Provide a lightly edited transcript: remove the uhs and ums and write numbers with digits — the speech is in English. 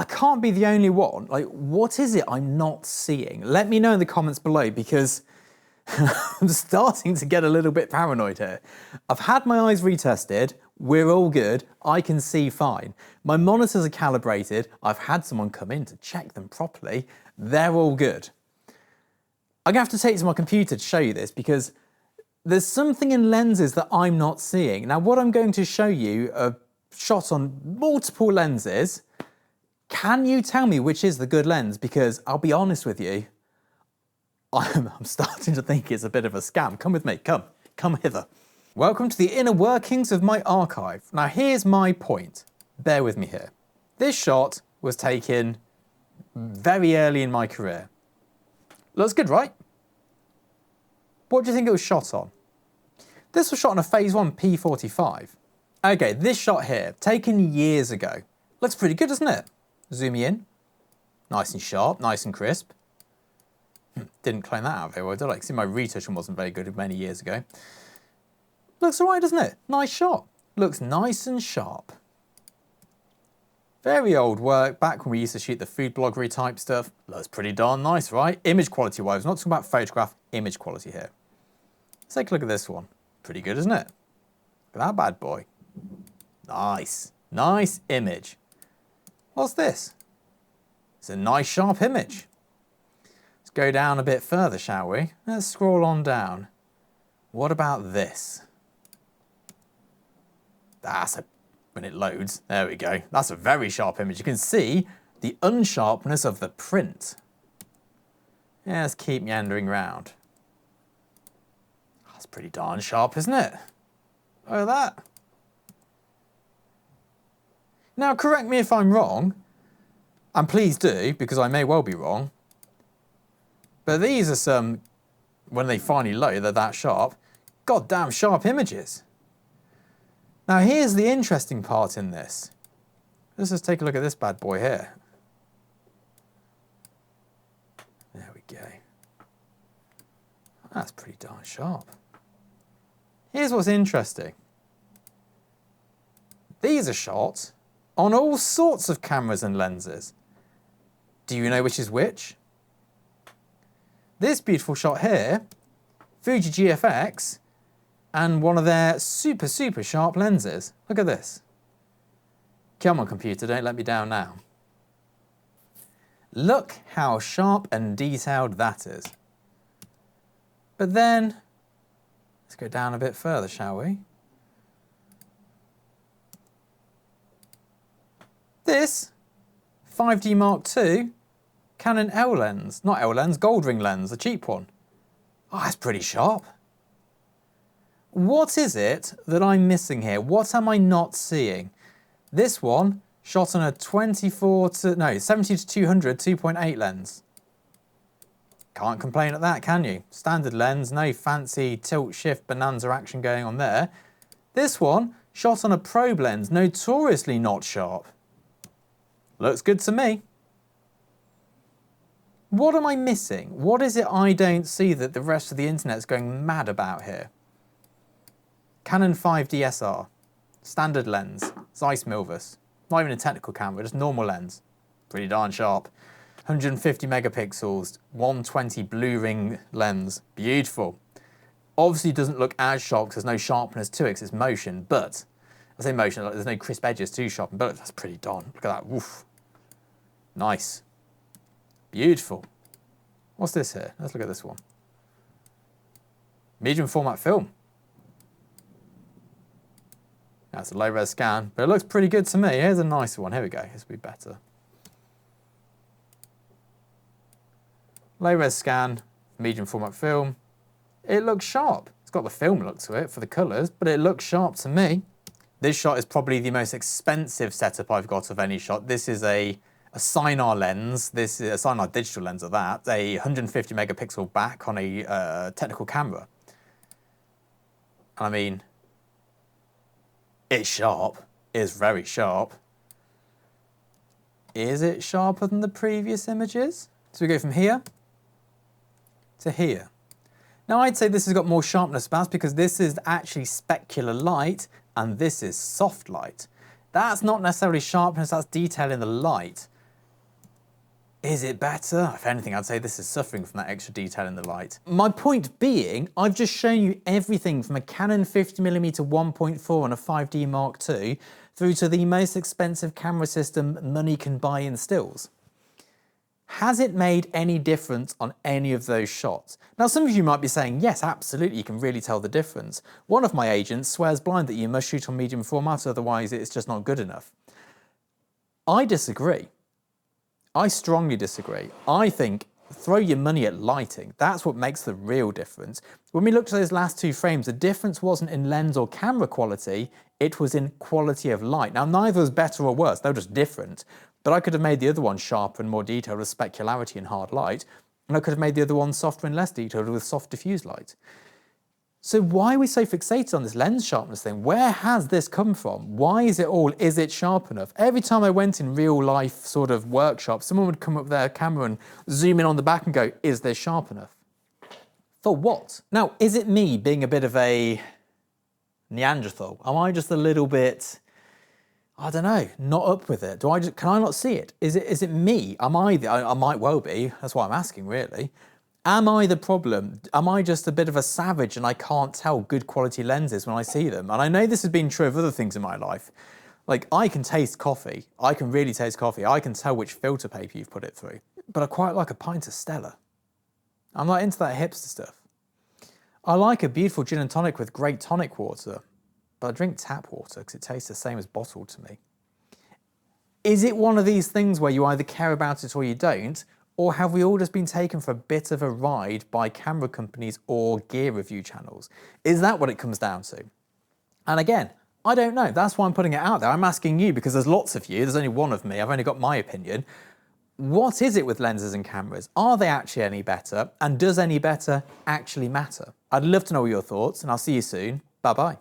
I can't be the only one. Like, what is it I'm not seeing? Let me know in the comments below, because I'm starting to get a little bit paranoid here. I've had my eyes retested. We're all good. I can see fine. My monitors are calibrated. I've had someone come in to check them properly. They're all good. I'm gonna have to take to my computer to show you this, because there's something in lenses that I'm not seeing. Now, what I'm going to show you are shots on multiple lenses. Can you tell me which is the good lens? Because I'll be honest with you, I'm starting to think it's a bit of a scam. Come with me, come hither. Welcome to the inner workings of my archive. Now, here's my point. Bear with me here. This shot was taken very early in my career. Looks good, right? What do you think it was shot on? This was shot on a Phase 1 P45. Okay, this shot here, taken years ago. Looks pretty good, doesn't it? Zoom in. Nice and sharp, nice and crisp. Didn't clean that out very well, did I? See, my retouching wasn't very good many years ago. Looks all right, doesn't it? Nice shot. Looks nice and sharp. Very old work, back when we used to shoot the food bloggery type stuff. Looks pretty darn nice, right? Image quality wise, not talking about photograph, image quality here. Let's take a look at this one. Pretty good, isn't it? Look at that bad boy. Nice, nice image. What's this? It's a nice sharp image. Let's go down a bit further, shall we? Let's scroll on down. What about this? When it loads, there we go. That's a very sharp image. You can see the unsharpness of the print. Yeah, let's keep meandering around. That's pretty darn sharp, isn't it? Look at that. Now, correct me if I'm wrong, and please do, because I may well be wrong, but these are some, when they finally load, they're that sharp, goddamn sharp images. Now, here's the interesting part in this. Let's just take a look at this bad boy here. There we go. That's pretty darn sharp. Here's what's interesting. These are shots on all sorts of cameras and lenses. Do you know which is which? This beautiful shot here, Fuji GFX, and one of their super, super sharp lenses. Look at this. Come on, computer, don't let me down now. Look how sharp and detailed that is. But then, let's go down a bit further, shall we? This 5D Mark II Canon L lens, not L lens, gold ring lens, the cheap one. Oh, that's pretty sharp. What is it that I'm missing here? What am I not seeing? This one shot on a 70 to 200 2.8 lens. Can't complain at that, can you? Standard lens, no fancy tilt shift bonanza action going on there. This one shot on a probe lens, notoriously not sharp. Looks good to me. What am I missing? What is it I don't see that the rest of the internet's going mad about here? Canon 5D SR, standard lens, Zeiss Milvus. Not even a technical camera, just normal lens. Pretty darn sharp. 150 megapixels, 120 blue ring lens. Beautiful. Obviously doesn't look as sharp because there's no sharpness to it because it's motion, but I say motion, like there's no crisp edges to sharpen, but that's pretty darn. Look at that, woof. Nice. Beautiful. What's this here? Let's look at this one. Medium format film. That's a low-res scan, but it looks pretty good to me. Here's a nicer one. Here we go. This will be better. Low-res scan, medium format film. It looks sharp. It's got the film look to it for the colours, but it looks sharp to me. This shot is probably the most expensive setup I've got of any shot. This is a Sinar lens. This is a Sinar digital lens of that. A 150 megapixel back on a technical camera. I mean, it's sharp. It's very sharp. Is it sharper than the previous images? So we go from here to here. Now I'd say this has got more sharpness about because this is actually specular light and this is soft light. That's not necessarily sharpness, that's detail in the light. Is it better? If anything, I'd say this is suffering from that extra detail in the light. My point being, I've just shown you everything from a Canon 50mm 1.4 on a 5D Mark II through to the most expensive camera system money can buy in stills. Has it made any difference on any of those shots? Now, some of you might be saying, yes, absolutely, you can really tell the difference. One of my agents swears blind that you must shoot on medium format, otherwise it's just not good enough. I disagree. I strongly disagree. I think throw your money at lighting. That's what makes the real difference. When we looked at those last two frames, the difference wasn't in lens or camera quality, it was in quality of light. Now, neither was better or worse, they were just different. But I could have made the other one sharper and more detailed with specularity and hard light, and I could have made the other one softer and less detailed with soft diffuse light. So why are we so fixated on this lens sharpness thing? Where has this come from? Why is it sharp enough? Every time I went in real life sort of workshop, someone would come up with their camera and zoom in on the back and go, is this sharp enough? For what? Now, is it me being a bit of a Neanderthal? Am I just a little bit, I don't know, not up with it? Can I not see it? Is it me? I might well be, that's why I'm asking really. Am I the problem? Am I just a bit of a savage and I can't tell good quality lenses when I see them? And I know this has been true of other things in my life. Like, I can taste coffee. I can really taste coffee. I can tell which filter paper you've put it through. But I quite like a pint of Stella. I'm not into that hipster stuff. I like a beautiful gin and tonic with great tonic water, but I drink tap water because it tastes the same as bottled to me. Is it one of these things where you either care about it or you don't? Or have we all just been taken for a bit of a ride by camera companies or gear review channels? Is that what it comes down to? And again, I don't know. That's why I'm putting it out there. I'm asking you because there's lots of you. There's only one of me. I've only got my opinion. What is it with lenses and cameras? Are they actually any better? And does any better actually matter? I'd love to know your thoughts, and I'll see you soon. Bye-bye.